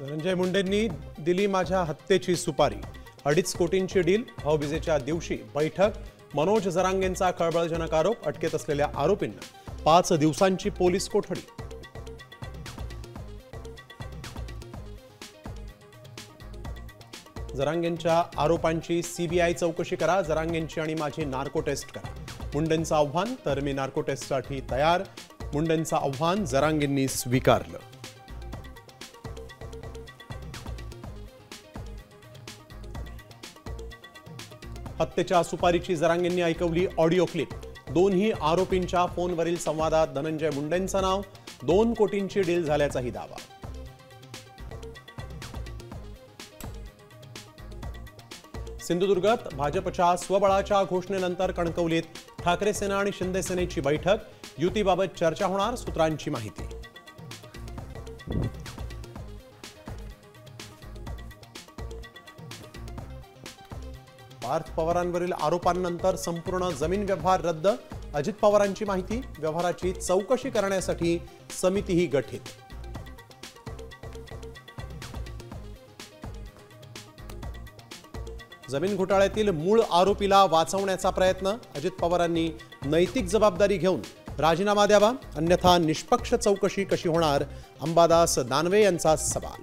धनंजय मुंडेंनी दिली माझ्या हत्येची सुपारी। 2.5 कोटींची डील। भाऊबीजेच्या दिवशी बैठक। मनोज जरांगेंचा खळबळजनक आरोप। अटकेत असलेल्या आरोपींना 5 दिवसांची पोलीस कोठडी। जरांगेंच्या आरोपांची सीबीआय चौकशी करा। जरांगेंची आणि माझी नार्को टेस्ट करा। मुंडेंचं आव्हान। तर मी नार्को टेस्टसाठी तयार। मुंडेंचं आव्हान जरांगेंनी स्वीकारलं। हत्येच्या सुपारीची जरांगेंनी ऐकवली ऑडिओ क्लिप। दोन्ही आरोपींच्या फोनवरील संवादात धनंजय मुंडेंचं नाव। 2 कोटींची डील झाल्याचाही दावा। सिंधुदुर्गात भाजपच्या स्वबळाच्या घोषणेनंतर कणकवलीत ठाकरे सेना आणि शिंदे सेनेची बैठक। युतीबाबत चर्चा होणार। सूत्रांची माहिती। पार्थ पवारांवरील आरोपांनंतर संपूर्ण जमीन व्यवहार रद्द। अजित पवारांची माहिती। व्यवहाराची चौकशी करण्यासाठी समितीही गठीत। जमीन घोटाळ्यातील मूळ आरोपीला वाचवण्याचा प्रयत्न। अजित पवारांनी नैतिक जबाबदारी घेऊन राजीनामा द्यावा, अन्यथा निष्पक्ष चौकशी कशी होणार? अंबादास दानवे यांचा सवाल।